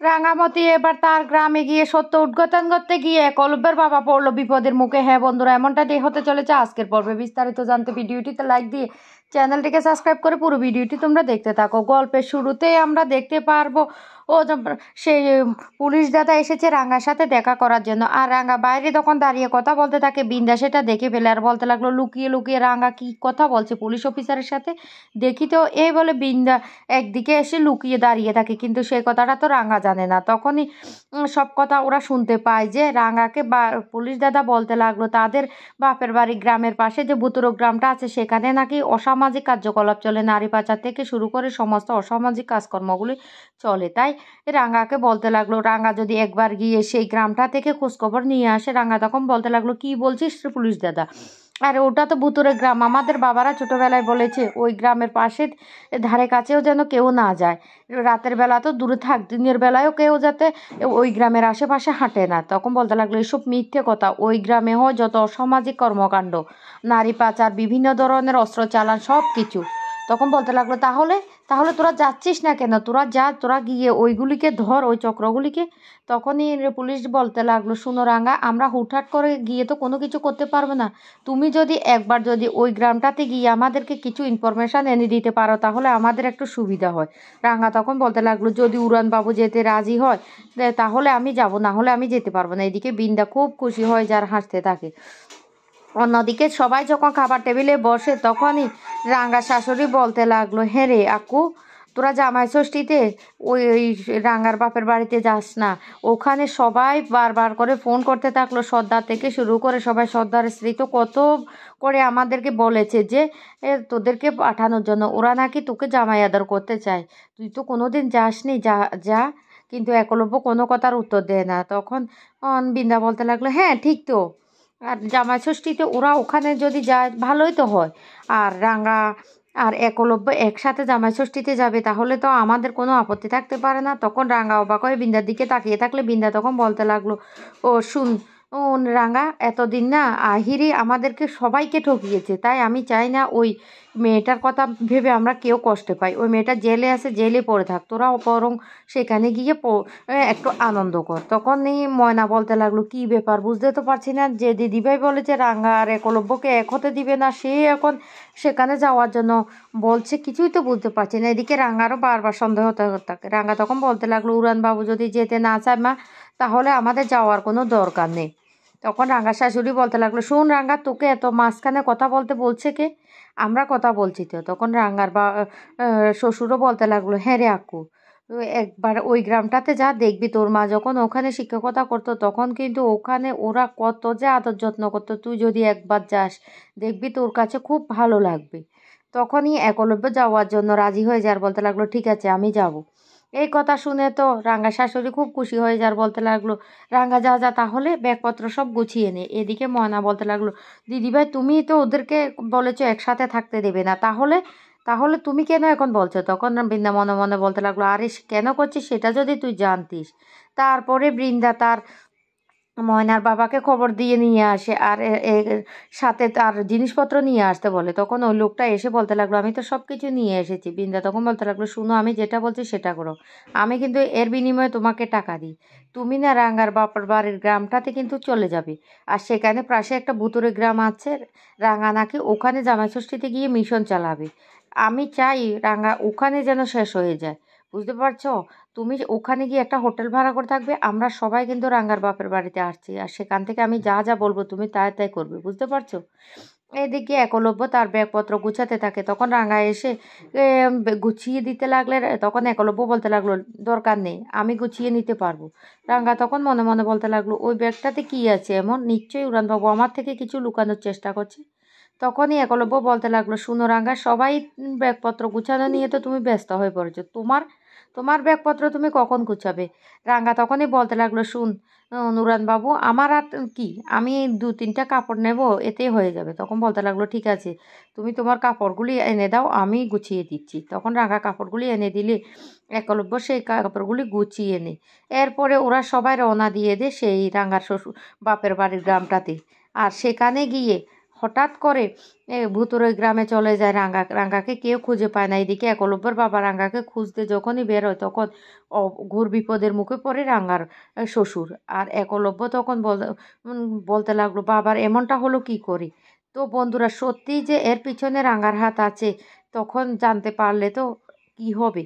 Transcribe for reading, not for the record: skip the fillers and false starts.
রাঙামতি এবার তার গ্রামে গিয়ে সত্য উদ্ঘাটন করতে গিয়ে একলব্যের বাবা পড়লো বিপদের মুখে। হ্যাঁ বন্ধুরা, এমনটাই হতে চলেছে আজকের পর্বে। বিস্তারিত জানতে ভিডিওটিতে লাইক দিয়ে চ্যানেলটিকে সাবস্ক্রাইব করে পুরো ভিডিওটি তোমরা দেখতে থাকো। গল্পের শুরুতেই আমরা দেখতে পারবো সেই পুলিশ দাদা এসেছে রাঙ্গার সাথে দেখা করার জন্য। আর রাঙ্গা বাইরে তখন দাঁড়িয়ে কথা বলতে থাকে। বিন্দা সেটা দেখে ফেলে আর বলতে লাগলো, লুকিয়ে লুকিয়ে রাঙ্গা কি কথা বলছে পুলিশ অফিসারের সাথে, দেখি তো। এই বলে বিন্দা একদিকে এসে লুকিয়ে দাঁড়িয়ে থাকে, কিন্তু সেই কথাটা তো রাঙ্গা জানে না। তখনই সব কথা ওরা শুনতে পায় যে রাঙ্গাকে পুলিশ দাদা বলতে লাগলো তাদের বাপের বাড়ি গ্রামের পাশে যে বুতুরো গ্রামটা আছে সেখানে নাকি অসামাজিক কার্যকলাপ চলে, নারী পাচার থেকে শুরু করে সমস্ত অসামাজিক কাজকর্মগুলি চলে। তাই রাঙ্গাকে বলতে লাগলো রাঙ্গা যদি একবার গিয়ে সেই গ্রামটা থেকে খোঁজখবর নিয়ে আসে। রাঙ্গা তখন বলতে লাগলো, কি বলছিস পুলিশ দাদা? আরে ওটা তো ভুতুরে গ্রাম, আমাদের বাবারা ছোটবেলায় বলেছে ওই গ্রামের পাশে ধারে কাছেও যেন কেউ না যায়। রাতের বেলা তো দূরে থাক, দিনের বেলায়ও কেউ যাতে ওই গ্রামের আশেপাশে হাঁটে না। তখন বলতে লাগলো, এসব মিথ্যে কথা, ওই গ্রামে হয় যত অসামাজিক কর্মকাণ্ড, নারী পাচার, বিভিন্ন ধরনের অস্ত্র চালান, সব কিছু। তখন বলতে লাগলো, তাহলে তাহলে তোরা যাচ্ছিস না কেন? তোরা যা, তোরা গিয়ে ওইগুলিকে ধর, ওই চক্রগুলিকে। তখনই পুলিশ বলতে লাগলো, শুনো রাঙ্গা, আমরা হুটহাট করে গিয়ে তো কোনো কিছু করতে পারবো না। তুমি যদি একবার যদি ওই গ্রামটাতে গিয়ে আমাদেরকে কিছু ইনফরমেশান এনে দিতে পারো তাহলে আমাদের একটু সুবিধা হয়। রাঙ্গা তখন বলতে লাগলো, যদি উড়ানবাবু যেতে রাজি হয় তাহলে আমি যাব, না হলে আমি যেতে পারবো না। এদিকে বিন্দা খুব খুশি হয়, যার হাসতে থাকে। অন্যদিকে সবাই যখন খাবার টেবিলে বসে তখনই রাঙ্গা শাশুড়ি বলতে লাগলো, হ্যাঁ রে আকু, তোরা জামাই ষষ্ঠীতে ওই রাঙ্গার বাপের বাড়িতে যাস না? ওখানে সবাই বারবার করে ফোন করতে থাকলো, সর্দার থেকে শুরু করে সবাই। সর্দার স্ত্রী তো কত করে আমাদেরকে বলেছে যে তোদেরকে পাঠানোর জন্য, ওরা নাকি তোকে জামাই আদর করতে চায়। তুই তো কোনোদিন যাসনি, যা যা। কিন্তু একলব্য কোনো কথার উত্তর দেয় না। তখন বিন্দা বলতে লাগলো, হ্যাঁ ঠিক তো, আর জামাই ষষ্ঠীতে ওরা ওখানে যদি যায় ভালোই তো হয়। আর রাঙ্গা আর একলব্য একসাথে জামাই ষষ্ঠীতে যাবে, তাহলে তো আমাদের কোনো আপত্তি থাকতে পারে না। তখন রাঙ্গা অবাক হয়ে বিন্দার দিকে তাকিয়ে থাকলে বিন্দা তখন বলতে লাগলো, ও শুন, ও রাঙ্গা, এতদিন না আহিরি আমাদেরকে সবাইকে ঠকিয়েছে। তাই আমি চাই না ওই মেয়েটার কথা ভেবে আমরা কেউ কষ্ট পাই। ওই মেয়েটা জেলে আছে, জেলে পড়ে থাক, তোরা বরং সেখানে গিয়ে একটু আনন্দ কর। তখন ময়না বলতে লাগলো, কি ব্যাপার বুঝতে তো পারছি না, যে দিদিভাই বলেছে রাঙ্গা আর একলব্যকে এক হতে দিবে না, সে এখন সেখানে যাওয়ার জন্য বলছে, কিছুই তো বুঝতে পারছি না। এদিকে রাঙ্গারও বারবার সন্দেহ হতে থাকে। রাঙ্গা তখন বলতে লাগলো, উড়ানবাবু যদি যেতে না চায় মা, তাহলে আমাদের যাওয়ার কোনো দরকার নেই। তখন রাঙ্গা শাশুড়ি বলতে লাগলো, শোন রাঙ্গা, তোকে এত মাঝখানে কথা বলতে বলছে কে? আমরা কথা বলছি তো। তখন রাঙ্গার শ্বশুরও বলতে লাগলো, হ্যাঁ রে আকু, একবার ওই গ্রামটাতে যা, দেখবি তোর মা যখন ওখানে শিক্ষকতা করতো তখন কিন্তু ওখানে ওরা কত যে আদর যত্ন করতো। তুই যদি একবার যাস দেখবি তোর কাছে খুব ভালো লাগবে। তখনই একলব্য যাওয়ার জন্য রাজি হয়ে যায় আর বলতে লাগলো, ঠিক আছে আমি যাব। এই কথা শুনে তো রাঙ্গা শাশুড়ি খুব খুশি হয়ে যায়, বলতে লাগলো, রাঙ্গা যা যা, তাহলে ব্যাগপত্র সব গুছিয়ে নে। এদিকে ময়না বলতে লাগলো, দিদিভাই তুমি তো ওদেরকে বলেছো একসাথে থাকতে দেবে না, তাহলে তাহলে তুমি কেন এখন বলছো? তখন বৃন্দা মনে মনে বলতে লাগলো, আরে কেন করছিস সেটা যদি তুই জানতিস। তারপরে বৃন্দা তার ময়নার বাবাকে খবর দিয়ে নিয়ে আসে আর সাথে তার জিনিসপত্র নিয়ে আসতে বলে। তখন ওই লোকটা এসে বলতে লাগলো, আমি তো সব কিছু নিয়ে এসেছি। বৃন্দা তখন বলতে লাগলো, শুনো, আমি যেটা বলছি সেটা করো, আমি কিন্তু এর বিনিময়ে তোমাকে টাকা দিই। তুমি না রাঙ্গার বাপার বাড়ির গ্রামটাতে কিন্তু চলে যাবে, আর সেখানে পাশে একটা ভুতুরে গ্রাম আছে, রাঙ্গা নাকি ওখানে জামাই ষষ্ঠীতে গিয়ে মিশন চালাবে। আমি চাই রাঙ্গা ওখানে যেন শেষ হয়ে যায়, বুঝতে পারছো? তুমি ওখানে গিয়ে একটা হোটেল ভাড়া করে থাকবে, আমরা সবাই কিন্তু রাঙ্গার বাপের বাড়িতে আসছি, আর সেখান থেকে আমি যা যা বলবো তুমি তাই তাই করবে, বুঝতে পারছো? এদিকে একলব্য তার ব্যাগপত্র গুছাতে থাকে। তখন রাঙ্গা এসে গুছিয়ে দিতে লাগলে তখন একলব্য বলতে লাগলো, দরকার নেই, আমি গুছিয়ে নিতে পারবো। রাঙ্গা তখন মনে মনে বলতে লাগলো, ওই ব্যাগটাতে কি আছে এমন? নিশ্চয়ই উড়ানবাবু আমার থেকে কিছু লুকানোর চেষ্টা করছে। তখনই একলব্য বলতে লাগলো, শুনো রাঙ্গা, সবাই ব্যাগপত্র গুছানো নিয়ে তো তুমি ব্যস্ত হয়ে পড়েছো, তোমার তোমার ব্যাগপত্র তুমি কখন গুছাবে? রাঙ্গা তখনই বলতে লাগলো, শুন নুরানবাবু, আমার আর কি, আমি 2-3টা কাপড় নেব, এতেই হয়ে যাবে। তখন বলতে লাগলো, ঠিক আছে, তুমি তোমার কাপড়গুলি এনে দাও, আমি গুছিয়ে দিচ্ছি। তখন রাঙ্গা কাপড়গুলি এনে দিলে একলব্য সেই কাপড়গুলি গুছিয়ে নেয়। এরপরে ওরা সবাই রওনা দিয়ে দেয় সেই রাঙ্গার শ্বশুর বাপের বাড়ির গ্রামটাতে। আর সেখানে গিয়ে হঠাৎ করে ভুতুড়ে গ্রামে চলে যায় রাঙ্গাকে কেউ খুঁজে পায় না। এদিকে একলব্যের বাবা রাঙ্গাকে খুঁজতে যখনই বের হয় তখন ঘোর বিপদের মুখে পড়ে রাঙ্গার শ্বশুর। আর একলব্য তখন বলতে লাগলো বাবার এমনটা হলো কি করে। তো বন্ধুরা সত্যিই যে এর পিছনে রাঙ্গার হাত আছে তখন জানতে পারলে তো কি হবে।